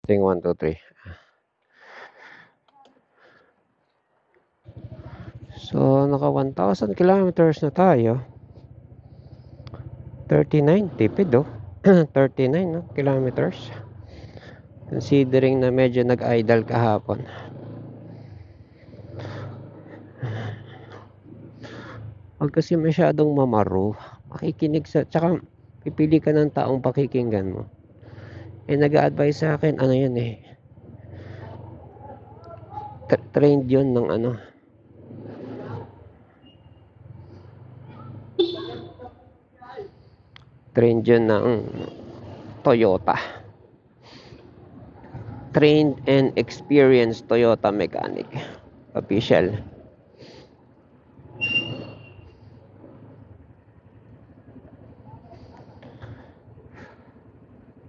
Testing 1, 2, 3. So, naka 1,000 kilometers na tayo. 39, tipid oh. 39 no? Kilometers. Considering na medyo nag-idle kahapon. Huwag kasi masyadong mamaro. Makikinig sa... Tsaka, pipili ka ng taong pakikinggan mo. Nag-a-advise sa akin, ano yun trained yun ng ano. Trained yun ng Toyota. Trained and experienced Toyota mechanic. Official.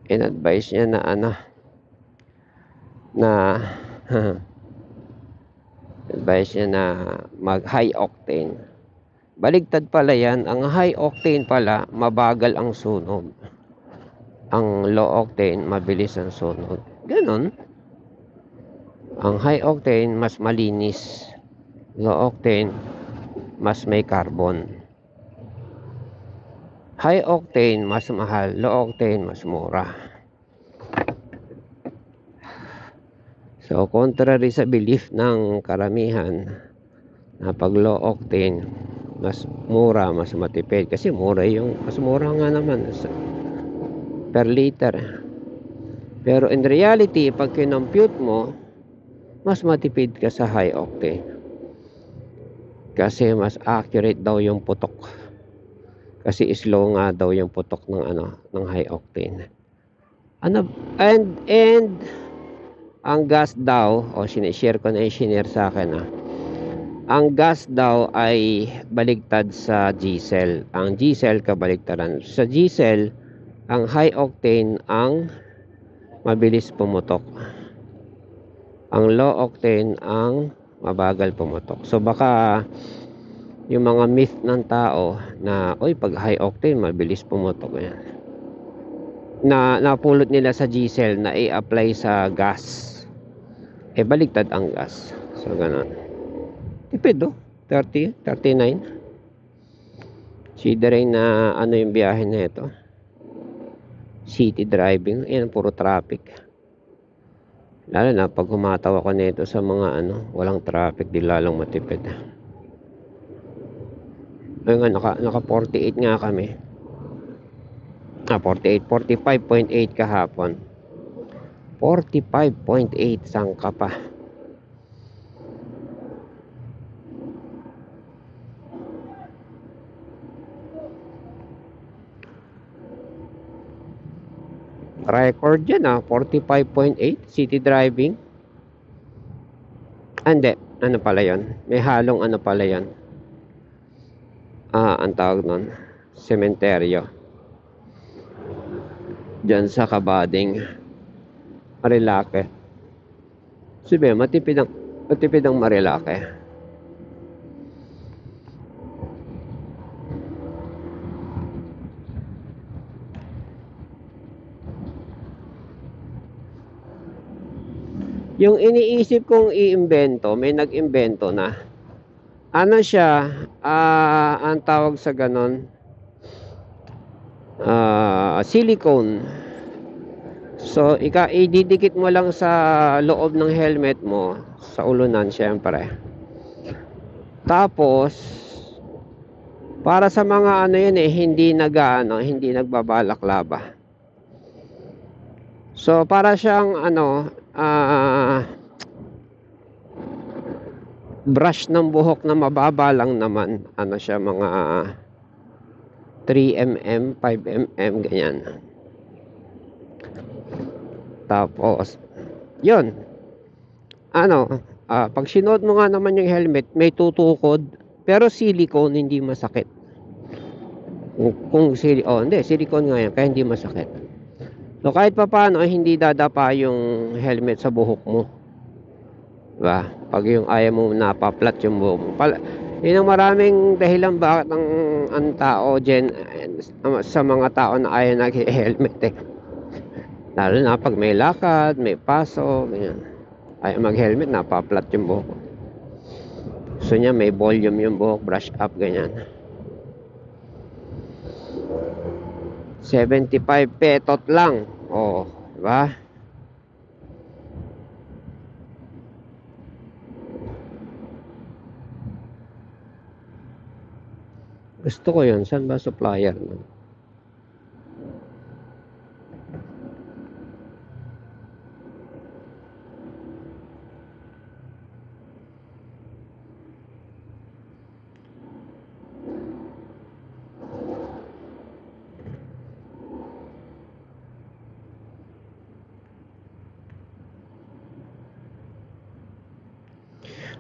In-advise niya na ano, na advice niya na mag high octane. Baligtad pala yan. Ang high octane pala, mabagal ang sunog. Ang low octane, mabilis ang sunog. Ganon. Ang high octane, mas malinis. Low octane, mas may carbon. High octane, mas mahal. Low octane, mas mura. So, contrary sa belief ng karamihan, na pag low octane, mas mura, mas matipid. Kasi mura mas mura nga naman per liter. Pero in reality, pag kinompute mo, mas matipid ka sa high octane. Kasi mas accurate daw yung putok. Kasi slow nga daw yung putok ng high octane. And ang gas daw, sinishare ko na i-share sa akin ang gas daw ay baligtad sa diesel. Ang diesel kabaligtaran. Sa diesel, ang high octane ang mabilis pumutok. Ang low octane ang mabagal pumutok. So baka yung mga myth ng tao na pag high octane mabilis pumutok yan, na napulot nila sa diesel na i-apply sa gas, baligtad ang gas. So ganun. Tipid 30, 39. Considering na yung biyahe na ito, city driving, puro traffic. Lalo na pag humataw ako nito sa mga walang traffic, di lalong matipid. Ngayon naka 48 nga kami. 45.8 kahapon. 45.8 sangka pa. Record yan 45.8 city driving. Hindi, pala yon? May halong pala yon. Ang tawag nun, sementeryo. Diyan sa Kabading, Marilake. Sabi, matipid ang Marilake. Yung iniisip kong i-imbento, may nag-imbento na. Siya, ang tawag sa ganon, silicone. So, ididikit mo lang sa loob ng helmet mo, sa ulunan syempre. Tapos, para sa mga hindi nagbabalaklaba. So, para siyang brush ng buhok na mababa lang naman. Siya, mga 3mm, 5mm, ganyan. Tapos, yun. Pag sinuot mo nga naman yung helmet, may tutukod, pero silicone, hindi masakit. Hindi, silicone nga yan, kaya hindi masakit. So, kahit pa paano, hindi dadapa yung helmet sa buhok mo. Diba? Pag yung ayaw mo napaplat yung buhok mo. Yun ang maraming dahilan bakit ang tao sa mga tao na ayaw nag-helmet Lalo na pag may lakad, may paso, ganyan. Ay mag-helmet, napaplat yung buhok ko. Gusto niya may volume yung buhok, brush up, ganyan. 75 petot lang. Oh, diba? Gusto ko yun. Saan ba supplier?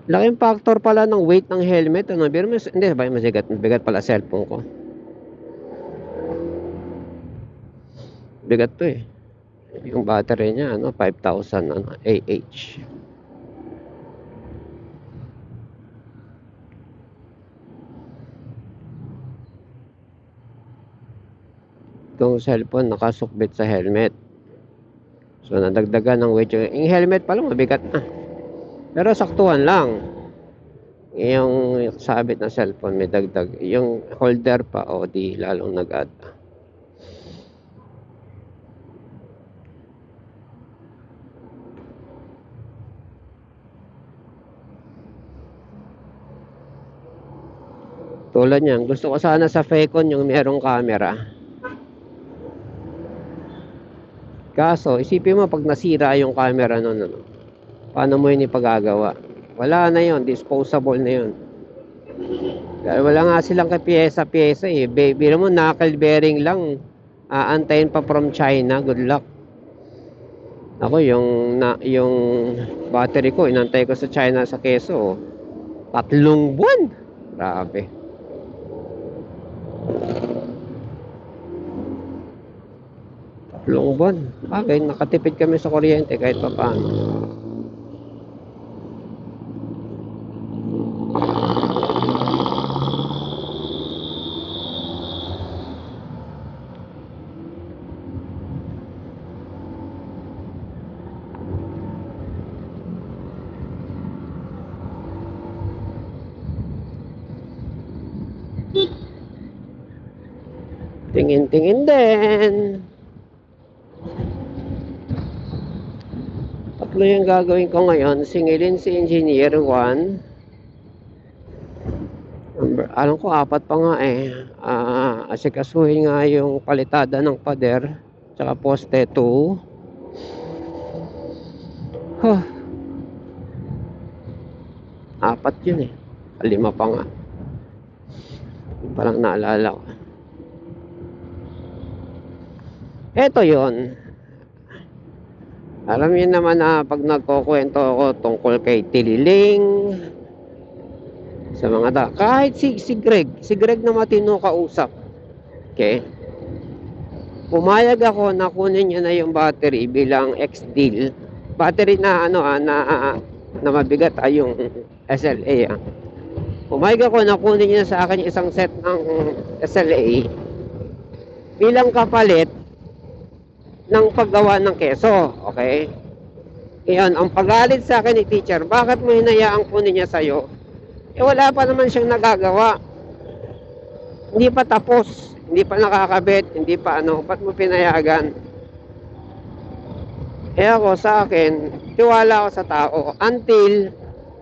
Laking factor pala ng weight ng helmet. Ano? Pero hindi ba mabigat pala cellphone ko. Bigat to eh. Yung battery niya 5,000 AH. Itong cellphone nakasukbit sa helmet. So nadagdagan ng weight yung helmet pala mabigat na. Pero saktuhan lang. Yung sabit na cellphone may dagdag. Yung holder pa di lalong nag-add. Tulad niyan, gusto ko sana sa Facon yung merong camera. Kaso, isipin mo pag nasira yung camera nun, paano mo yun ipagagawa? Wala na yun, disposable na yun. Dahil wala nga silang kapiyesa-piyesa eh. Biro mo, knuckle bearing lang. Aantayin pa from China, good luck. Ako, yung battery ko, inantay ko sa China sa Quezon. 3 buwan. Grabe. Tatlong buwan. Bagay, nakatipid kami sa kuryente kahit pa paano. Tingin-tingin din. Tatlo yung gagawin ko ngayon. Singilin si Engineer 1. Alam ko 4 pa nga eh. Asikasuhin nga yung palitada ng pader. Tsaka poste 2. Huh. 4 yun eh. 5 pa nga. Parang naalala ko. Eto yon. Alam niyo naman na pag nagkukwento ako tungkol kay Tililing, sa mga kahit si Greg na matino kausap. Okay? Pumayag ako na kunin niya na yung battery bilang ex-deal. Battery na na mabigat yung SLA. Pumayag ako na kunin niya sa akin isang set ng SLA bilang kapalit ng paggawa ng keso, okay? Iyon, ang pagalit sa akin ni teacher, bakit mo hinayaang kunin niya sa'yo? Wala pa naman siyang nagagawa. Hindi pa tapos, hindi pa nakakabit, hindi pa ba't mo pinayagan? Ako sa akin, tiwala ako sa tao, until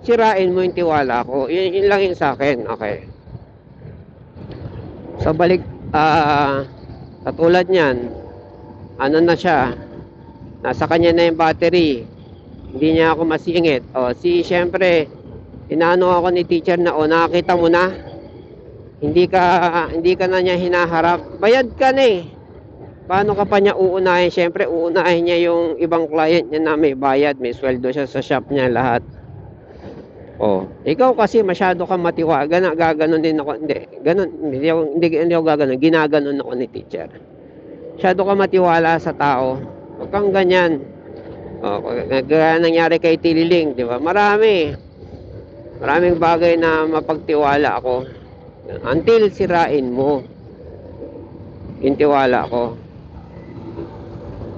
sirain mo yung tiwala ko. Yun lang yun sa akin, okay? So balik, katulad niyan, na siya, nasa kanya na yung battery, hindi niya ako masingit. Siyempre inaano ako ni teacher na nakakita mo na, hindi ka na niya hinaharap, bayad ka na eh, paano ka pa niya uunahin? Siyempre uunahin niya yung ibang client niya na may bayad, may sweldo siya sa shop niya, lahat. Ikaw kasi masyado kang matiwala, gaganon din ako, hindi ako gaganon, ginaganon ako ni teacher. Masyado ka matiwala sa tao. Huwag kang ganyan. Nangyari kay Tililing, di ba? Maraming bagay na mapagtiwala ako. Until sirain mo yung tiwala ko.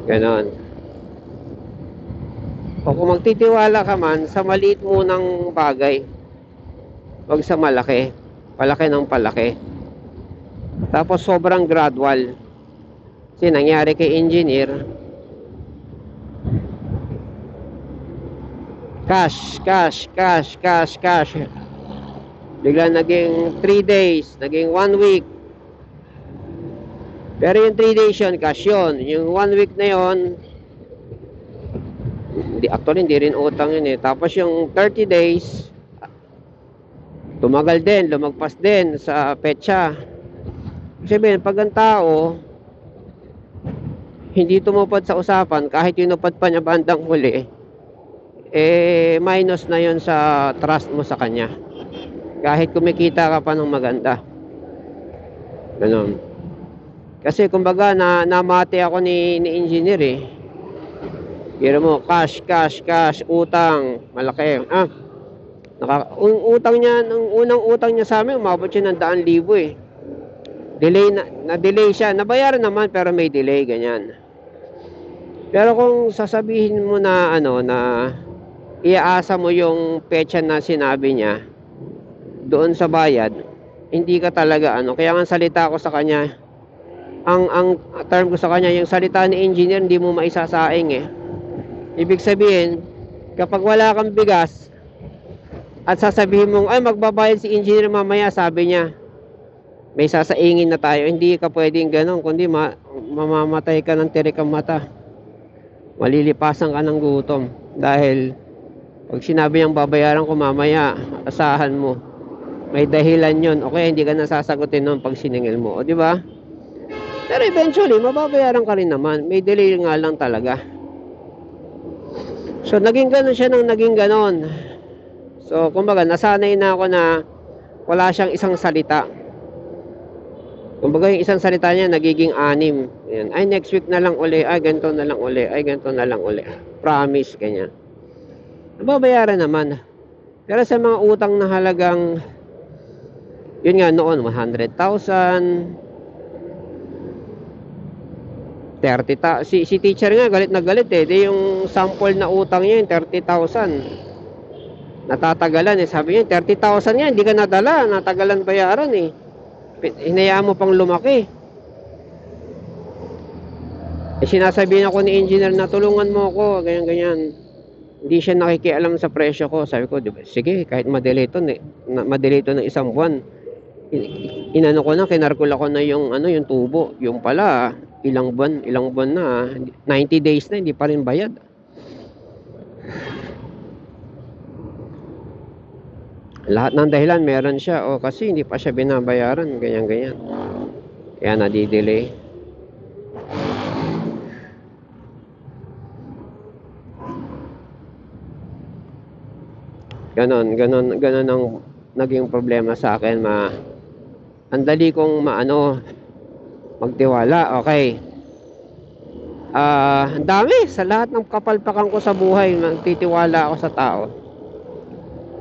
Ganon. O kung magtitiwala ka man sa maliit munang bagay, wag sa malaki. Palaki ng palaki. Tapos sobrang gradual. Kasi nangyari kay engineer, cash. Bigla naging 3 days, naging 1 week. Pero yung 3 days yun, cash yun. Yung 1 week na yun, hindi rin utang yun eh. Tapos yung 30 days, tumagal din, lumagpas din sa petsa. Sabihin, pag ang tao, hindi tumupad sa usapan, kahit tinupad pa niya bandang huli, minus na yun sa trust mo sa kanya. Kahit kumikita ka pa ng maganda. Ganun. Kasi kumbaga namati ako ni engineer eh. Pero mo cash, utang, malaki. Utang niya, nung unang utang niya sa amin, umabot siya ng 100,000 eh. Na-delay siya. Nabayaran naman pero may delay, ganyan. Pero kung sasabihin mo na na iaasa mo yung petsa na sinabi niya doon sa bayad, hindi ka talaga kaya nga salita ko sa kanya, ang term ko sa kanya, yung salita ni engineer hindi mo maisasaing eh. Ibig sabihin, kapag wala kang bigas at sasabihin mong ay magbabayad si engineer mamaya, sabi niya may sasaingin na tayo, hindi ka pwedeng ganun, kundi mamamatay ka ng tirik ang mata, malilipasan ka ng gutom. Dahil pag sinabi niyang babayaran ko mamaya, asahan mo may dahilan yun, okay, hindi ka nasasagutin nun pag siningil mo, o di ba? Pero eventually mababayaran ka rin naman, may delay nga lang talaga. So naging ganon siya nang naging ganon. So kumbaga nasanay na ako na wala siyang isang salita. Kumbaga yung isang salita niya nagiging 6. Ayan. Ay next week na lang uli, ay ganito na lang uli, ay ganito na lang uli. Promise, ganyan. Nababayaran naman. Pero sa mga utang na halagang, yun nga noon, 100,000, 30,000. Si teacher nga galit na galit eh. Di yung sample na utang niya yung 30,000. Natatagalan eh. Sabi niya 30,000 yan, hindi ka nadala, natagalan bayaran eh. Hinayaan mo pang lumaki. Sinasabihin ako ni engineer na tulungan mo ako, ganyan. Hindi siya nakikialam sa presyo ko. Sabi ko, diba, sige, kahit madelay ito ng isang buwan. Inano ko na, kinarkula ko na yung yung tubo. Yung pala, ilang buwan na, 90 days na hindi pa rin bayad. Lahat ng dahilan meron siya, kasi hindi pa siya binabayaran, ganyan. Kaya nadidelay. Ganon ang naging problema sa akin. Ang dali kong magtiwala, okay. Ang dami, sa lahat ng kapalpakan ko sa buhay, magtitiwala ako sa tao.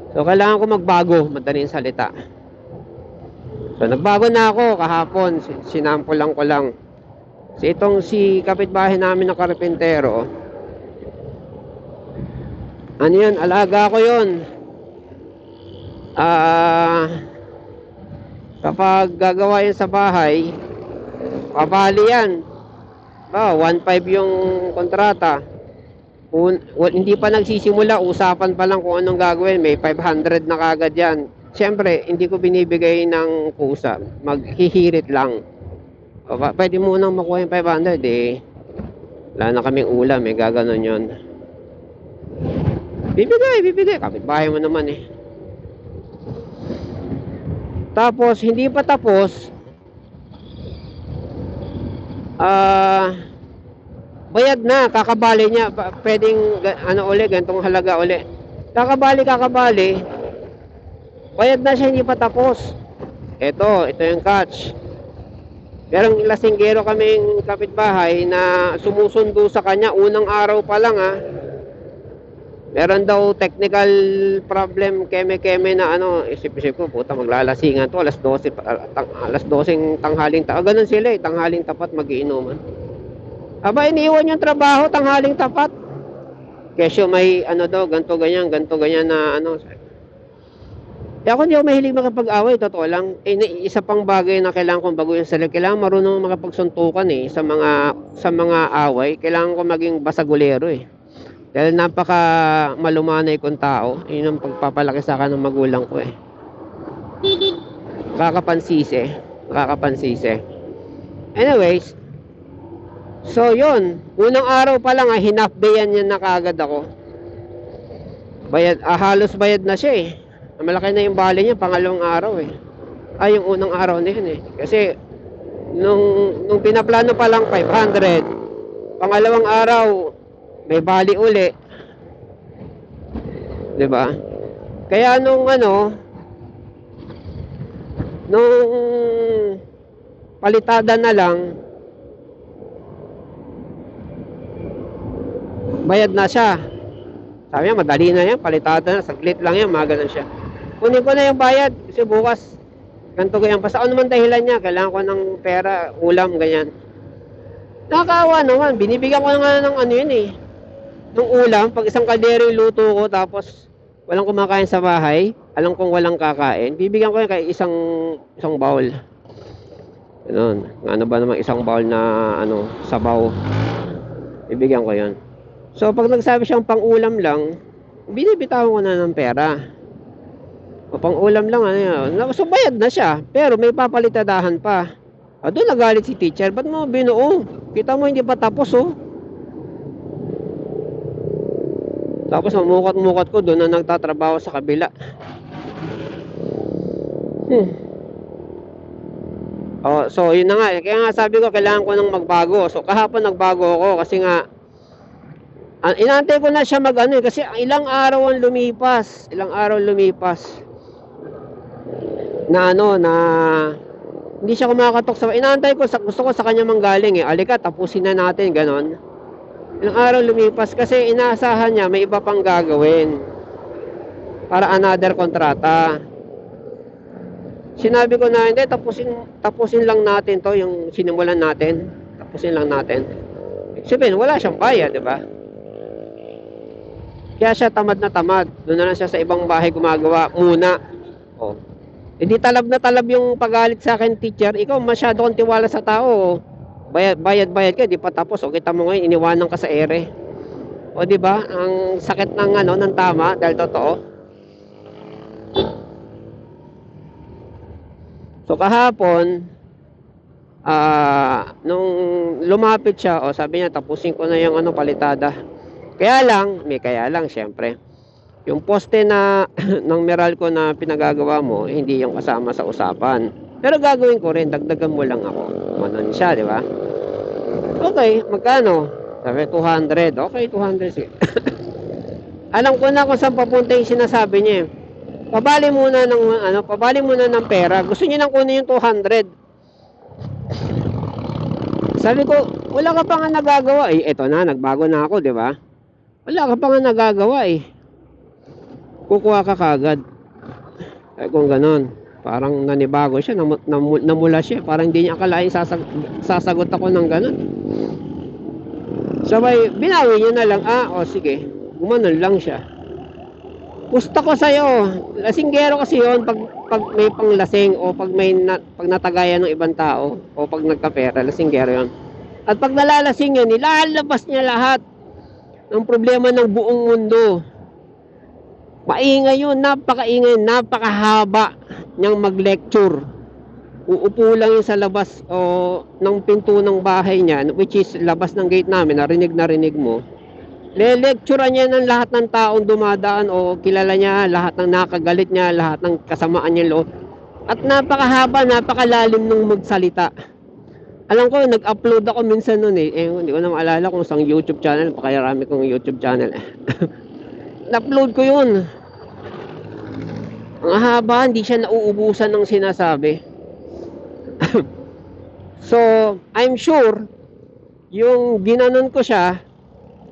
So kailangan ko magbago, madaling salita. So nagbago na ako kahapon, sinampulan ko lang. Si kapitbahay namin na karpentero, yun, alaga ko yun. Kapag gagawa yan sa bahay, kabali yan. 1.5 yung kontrata. Hindi pa nagsisimula, usapan pa lang kung anong gagawin, may 500 na kagad yan. Siyempre, hindi ko binibigay ng kusa, maghihirit lang. Pwede mo nang makuha yung 500 eh. Wala na kaming ulam eh, gaganon yun. Bibigay, kapitbahay mo naman eh. Tapos, hindi pa tapos, bayad na, kakabali niya, pwedeng gantong halaga uli. Kakabali, bayad na siya, hindi pa tapos. Ito yung catch. Merong lasinggero kaming kapitbahay na sumusundo sa kanya unang araw pa lang meron daw technical problem, keme na isip ko, puta, maglalasingan to alas 12 tanghaling ganun sila eh, tanghaling tapat magiinuman. Iniiwan yung trabaho, tanghaling tapat. Kesyo may ano daw, ganto ganyan na ano. Eh ako hindi ako mahilig makapag-away, totoo lang. Eh, isa pang bagay na kailangan kong baguhin sa sarili, kailangan marunong makapagsuntukan eh sa mga away. Kailangan ko maging basagulero eh. Dahil napaka malumanay kong tao. Yun ang pagpapalaki sa akin ng magulang ko eh. Kakapansisi. Anyways, so yun, unang araw pa lang hinapdayan niya na kaagad ako. Halos bayad na siya eh. Malaki na yung bali niya pangalawang araw eh. Yung unang araw na yun eh. Kasi nung pinaplano pa lang 500, pangalawang araw may bali uli. 'Di ba? Kaya nung palitada na lang, bayad na siya. Sabi niya, madali na yan, palitada na, saglit lang yan, mga ganun siya. Kunin ko na yung bayad, kasi bukas, ganito ganyan. Basta ano naman dahilan niya, kailangan ko ng pera, ulam, ganyan. Nakakaawa naman, binibigyan ko na nga ng ano yun eh. Ng ulam, pag isang kaldero yung luto ko, tapos walang kumakain sa bahay, alam kong walang kakain, bibigyan ko yun kay isang bowl. Ganun. Ano ba naman isang bowl na sabaw. Bibigyan ko yun. So pag nagsabi siyang pang-ulam lang, binibitawan ko na ng pera. O pang-ulam lang so bayad na siya, pero may papalitadahan pa. Doon nagalit si teacher, ba't mo binuo? Kita mo hindi pa tapos oh. Tapos mamukot-mukot ko doon na nagtatrabaho sa kabila. So yun na nga, kaya nga sabi ko kailangan ko nang magbago. So kahapon nagbago ako kasi nga inaantay ko na siya kasi ilang araw ang lumipas. Na hindi siya kumakatok sa inaantay ko, gusto ko sa kanya manggaling alika tapusin na natin ganon. Ilang araw lumipas kasi inaasahan niya may iba pang gagawin para another kontrata. Sinabi ko na hindi, tapusin lang natin to, yung sinimulan natin, tapusin lang natin. Sabihin, wala siyang bayad, di ba? Kaya siya tamad na tamad. Doon na lang siya sa ibang bahay gumagawa muna. Hindi talab na talab yung pagalit sa akin, teacher. Ikaw masyado kang tiwala sa tao. Bayad ka, di pa tapos. Kita mo ngayon, iniwanan ka sa ere. Di ba? Ang sakit ng tama dahil totoo. So kahapon, nung lumapit siya, sabi niya tapusin ko na yung palitada. Kaya lang syempre. Yung poste na ng Meralco na pinagagawa mo, hindi yung kasama sa usapan. Pero gagawin ko rin, dagdagan mo lang ako. Manon siya, di ba? Okay, magkano? Sabi 200. Okay, 200 sige. Alam ko na kung saan papunta yung sinasabi niya. Pabali muna ng pera. Gusto niya nang kunin yung 200. Sabi ko, wala ka pa nga nagagawa. Eto na, nagbago na ako, di ba? Wala ka pa nga nagagawa kukuha ka kagad. Kung ganon, parang nanibago siya, namula siya. Parang hindi niya akalain sasagot ako ng ganon. Sabay, binawi niya na lang, sige. Gumanon lang siya. Gusto ko sa'yo, lasinggero kasi yun pag may panglasing o pag natagayan ng ibang tao o pag nagkapera, lasinggero yun. At pag nalalasing yun, nilalabas niya lahat ng problema ng buong mundo. Maingay yun, napakaingay, napakahaba niyang mag-lecture. Uupo lang yun sa labas ng pinto ng bahay niya, which is labas ng gate namin, narinig mo. Le-lecturean niya ng lahat ng taong dumadaan o kilala niya, lahat ng nakagalit niya, lahat ng kasamaan niya loob. At napakahaba, napakalalim nung magsalita. Alam ko, nag-upload ako minsan nun hindi ko na maalala kung saan YouTube channel, pakayarami kong YouTube channel. Na-upload ko yun. Ang haba, hindi siya nauubusan ng sinasabi. So, I'm sure, yung ginanon ko siya,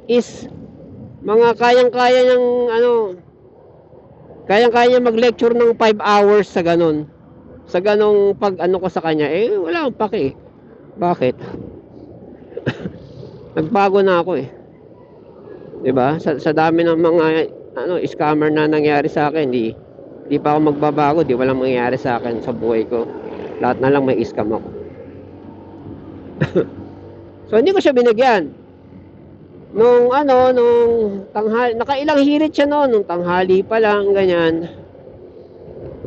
is mga kayang-kaya niyang kayang-kaya mag-lecture ng 5 hours sa ganun. Sa ganong pag ko sa kanya, wala akong paki. Bakit? Nagbago na ako 'Di ba? Sa dami ng mga scammer na nangyari sa akin, di pa ako magbabago, di walang mangyayari sa akin sa buhay ko. Lahat na lang may scam ako. So hindi ko siya binigyan. Nung tanghali, nakailang hirit siya noon, nung tanghali pa lang, ganyan.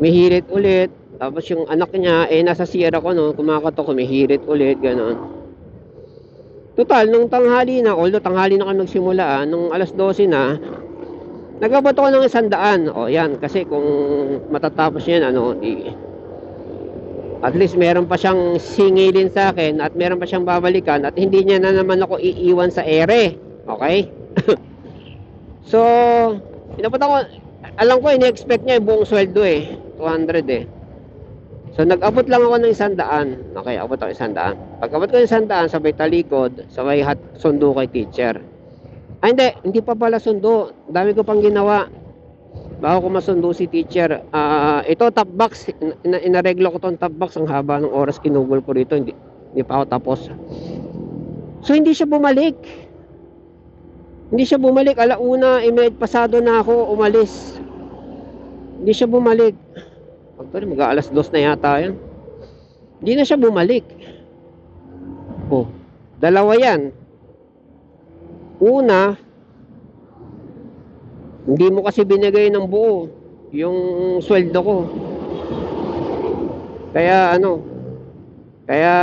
Humihirit ulit. Tapos yung anak niya, nasa CR ako, no, kumakatok, humihirit ulit, gano'n. Total, nung tanghali na, although tanghali na kami nagsimula, nung alas 12 na, nagabot ako ng 100. O yan, kasi kung matatapos yan, at least meron pa siyang singilin sa akin at meron pa siyang babalikan at hindi niya na naman ako iiwan sa ere. Okay? So, inabot ako, alam ko, ini-expect niya yung buong sweldo 200 So, nag-abot lang ako ng 100. Okay, abot ako 100. Pag abot ko ng 100, sabay talikod, sabay sundo kay teacher. Ay, hindi pa pala sundo. Dami ko pang ginawa. Bago ko masundo si teacher. Ito, top box. Inareglo ko tong top box. Ang haba ng oras kinugol ko rito. Hindi pa ako tapos. So, hindi siya bumalik. Hindi siya bumalik. Alauna, may pasado na ako umalis. Hindi siya bumalik. Mag-aalas 2 na yata yan. Hindi na siya bumalik. Oh, dalawa yan. Una, hindi mo kasi binigay ng buo yung sweldo ko. Kaya kaya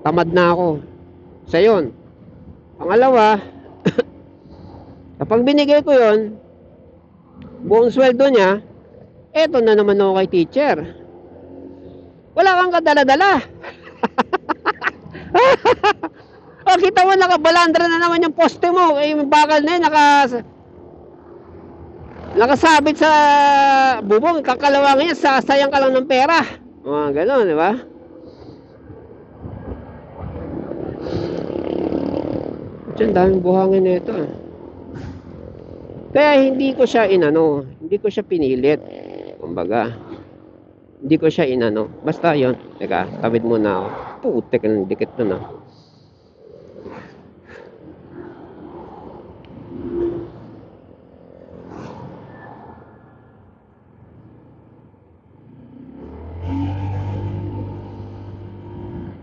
tamad na ako. Sa yun. Pangalawa, kapag binigay ko yon, buong sweldo niya, eto na naman ako kay teacher. Wala kang kadala-dala. O, kita mo, nakabalandra na naman yung poste mo. Yung bakal na yun, nakasabit sa bubong. Kakalawangin yan, sasayang ka lang ng pera. Gano'n, di ba? Diyan, daming buhangin na ito. Kaya hindi ko siya hindi ko siya pinilit. Kumbaga, hindi ko siya basta yon. Teka, tabid muna ako. Putek ng dikit na.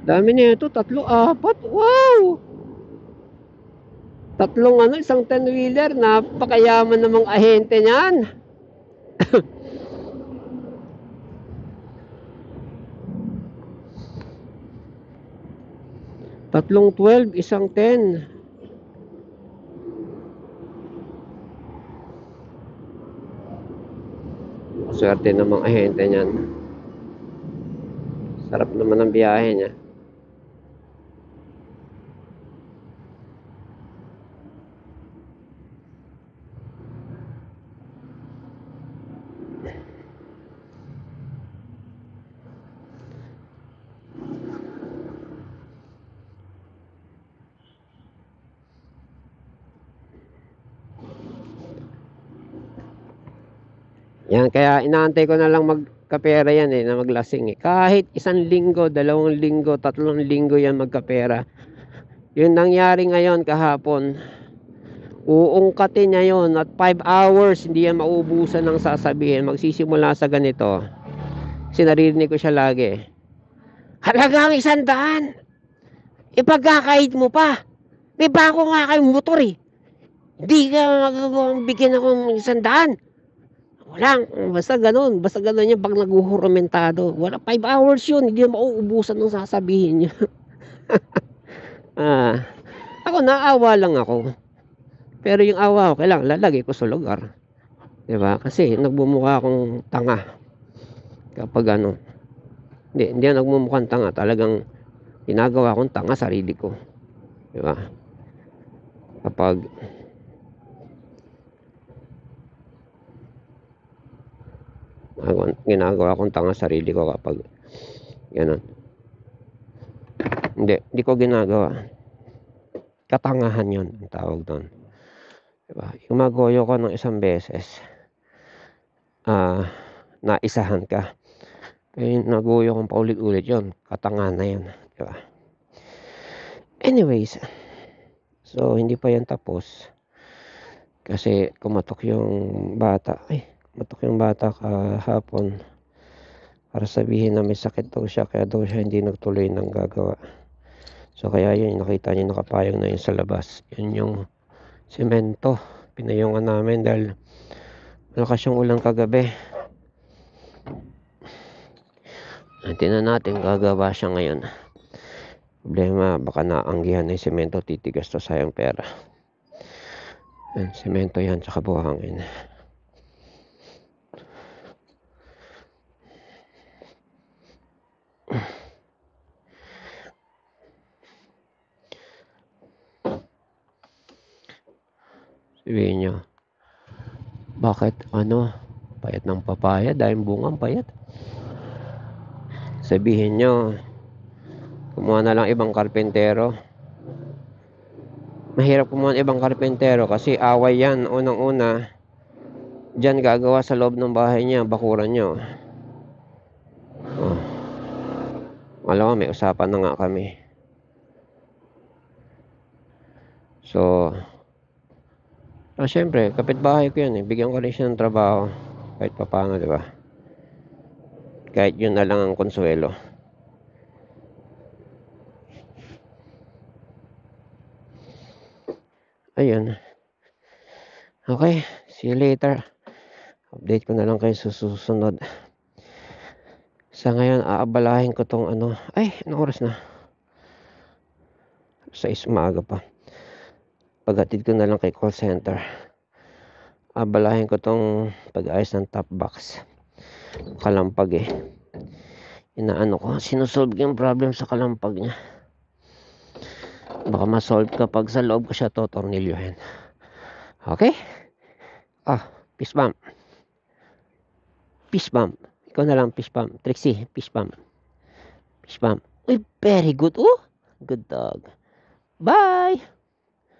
Dami na ito, 3, 4. Wow! 3 isang 10-wheeler. Napakayaman namang ahente niyan. 12, isang 10. Swerte namang ahente niyan. Sarap naman ang biyahe niya. Yan, kaya inaantay ko na lang magkapera yan na maglasing Kahit 1 linggo, 2 linggo, 3 linggo yan magkapera. Yung nangyari ngayon kahapon, uungkatin niya yon at 5 hours, hindi yan maubusan ng sasabihin. Magsisimula sa ganito. Kasi naririnig ko siya lagi. Halagang 100. Ipagkakait mo pa. May bago nga kayong motor Hindi ka magagawang bigyan akong 100. Walang, basta ganun yan pag naguhuramentado. Wala, 5 hours yun, hindi mauubusan ng sasabihin niya. Ako, naawa lang ako. Pero yung awa ko, kailangan lalagay ko sa lugar. Diba? Kasi nagbumukha akong tanga. Kapag hindi nagmumukhang tanga. Talagang ginagawa akong tanga sarili ko. Diba? Kapag ginagawa akong tanga sarili ko kapag gano'n. Hindi ko ginagawa. Katangahan yun ang tawag doon. Diba? Yung magoyo ko ng isang beses, naisahan ka. Pero yung nagoyo kong paulit-ulit yun, katangahan na yun. Diba? Anyways, So, hindi pa yan tapos. Kasi kumatok yung bata. Kumatok yung bata kahapon. Para sabihin na may sakit daw siya. Kaya daw siya hindi nagtuloy ng gagawa. So, kaya yun, nakita niyo nakapayong na yun sa labas. Yun yung semento. Pinayungan namin dahil malakas yung ulan kagabi. Tingnan natin, gagawa siya ngayon. Problema, baka naanggihan na yung semento, titigas to, sayang pera. Semento yan, tsaka buhangin. Sabihin nyo, bakit payat ng papaya dahil bungang payat? Sabihin nyo, kumuha na lang ibang karpentero. Mahirap kumuha ng ibang karpentero kasi away yan. Unang-una, dyan gagawa sa loob ng bahay niya, bakuran nyo. Alam mo, may usapan na nga kami. So, syempre, kapitbahay ko yan bigyan ko rin siya ng trabaho. Kahit papaano, di ba? Kahit yun na lang ang konsuelo. Ayun. Okay, see you later. Update ko na lang kayo sa susunod. Sa ngayon, aabalahin ko tong anong oras na? 6 maaga pa. Paghatid ko na lang kay call center. Abalahin ko tong pag-ayos ng top box. Kalampag Inaano ko, sinusolve yung problem sa kalampag niya. Baka ma-solve kapag sa loob ko siya totornilyohin. Okay? Fist bump. Fist bump. Ikaw na lang, fist bump. Trixie, fist bump. Fist bump. Very good. Good dog. Bye!